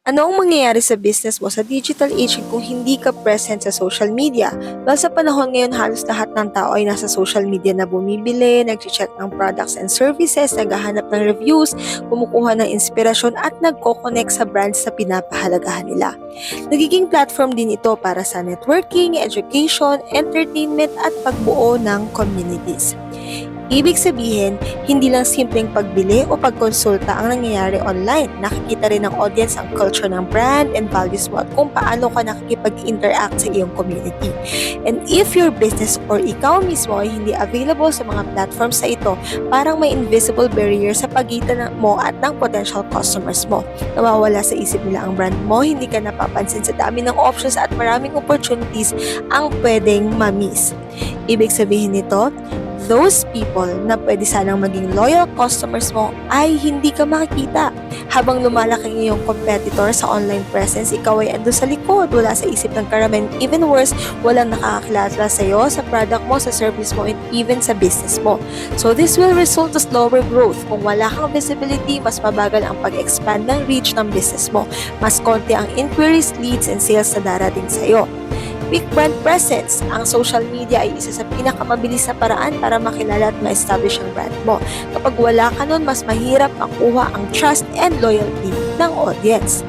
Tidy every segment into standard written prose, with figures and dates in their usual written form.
Ano ang mangyayari sa business mo sa digital age kung hindi ka present sa social media? Well, sa panahon ngayon, halos lahat ng tao ay nasa social media na bumibili, nag-check ng products and services, naghahanap ng reviews, kumukuha ng inspirasyon at nagko-connect sa brands na pinapahalagahan nila. Nagiging platform din ito para sa networking, education, entertainment at pagbuo ng communities. Ibig sabihin, hindi lang simpleng pagbili o pagkonsulta ang nangyayari online. Nakikita rin ng audience ang culture ng brand and values mo at kung paano ka nakikipag-interact sa iyong community. And if your business or ikaw mismo ay hindi available sa mga platforms sa ito, parang may invisible barrier sa pagitan mo at ng potential customers mo. Nawawala sa isip nila ang brand mo, hindi ka napapansin sa dami ng options at maraming opportunities ang pwedeng ma-miss. Ibig sabihin nito, those people na pwede sanang maging loyal customers mo ay hindi ka makikita. Habang lumalaki ang iyong competitor sa online presence, ikaw ay ando sa likod, wala sa isip ng karamihan. Even worse, walang nakakakilala sa iyo, sa product mo, sa service mo, and even sa business mo. So this will result to slower growth. Kung wala kang visibility, mas mabagal ang pag-expand ng reach ng business mo. Mas konti ang inquiries, leads, and sales na darating sa iyo. Weak brand presence. Ang social media ay isa sa pinakamabilis na paraan para makilala at ma-establish ang brand mo. Kapag wala ka nun, mas mahirap makuha ang trust and loyalty ng audience.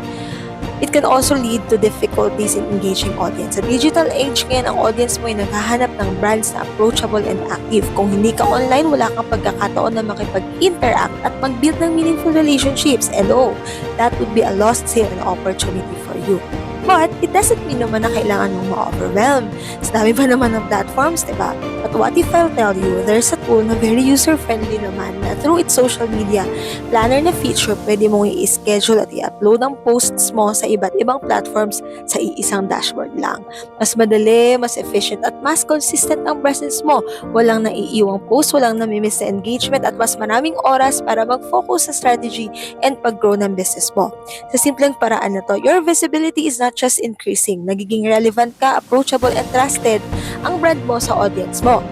It can also lead to difficulties in engaging audience. Sa digital age ngayon, ang audience mo ay naghahanap ng brands na approachable and active. Kung hindi ka online, wala kang pagkakataon na makipag-interact at mag-build ng meaningful relationships. Hello, that would be a lost sale and opportunity for you. But it doesn't mean naman na kailangan mong ma-overwhelm. Sa dami pa naman ng platforms, diba? But what if I'll tell you, there's a tool na very user-friendly naman na through its social media planner na feature, pwede mong i-schedule at i-upload ang posts mo sa iba't ibang platforms sa iisang dashboard lang. Mas madali, mas efficient at mas consistent ang presence mo. Walang naiiwang post, walang namimiss na engagement at mas maraming oras para mag-focus sa strategy and pag-grow ng business mo. Sa simpleng paraan na to, your visibility is not just increasing, nagiging relevant ka, approachable, and trusted ang brand mo sa audience mo.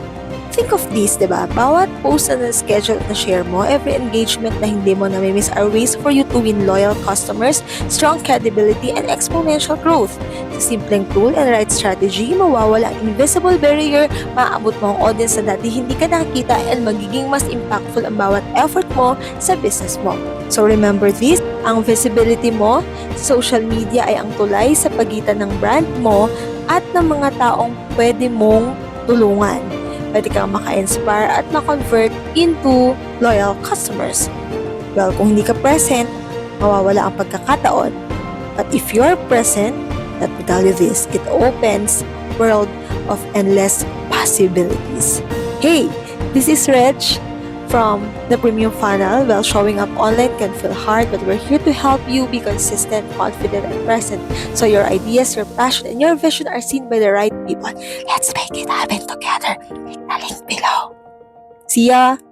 Think of this, diba? Bawat post na schedule at na-share mo, every engagement na hindi mo namimiss are ways for you to win loyal customers, strong credibility, and exponential growth. Sa simpleng tool and right strategy, mawawala ang invisible barrier, maaabot mo ang audience na dati hindi ka nakikita, and magiging mas impactful ang bawat effort mo sa business mo. So remember this, ang visibility mo sa social media ay ang tulay sa pagitan ng brand mo at ng mga taong pwede mong tulungan. Pwede kang maka-inspire at ma-convert into loyal customers. Well, kung hindi ka present, mawawala ang pagkakataon. But if you're present, let me tell you this, it opens world of endless possibilities. Hey, this is Reg from the Premium Funnel. Well, showing up online can feel hard, but we're here to help you be consistent, confident, and present. So your ideas, your passion, and your vision are seen by the right people. Let's make it happen together. Click the link below. See ya!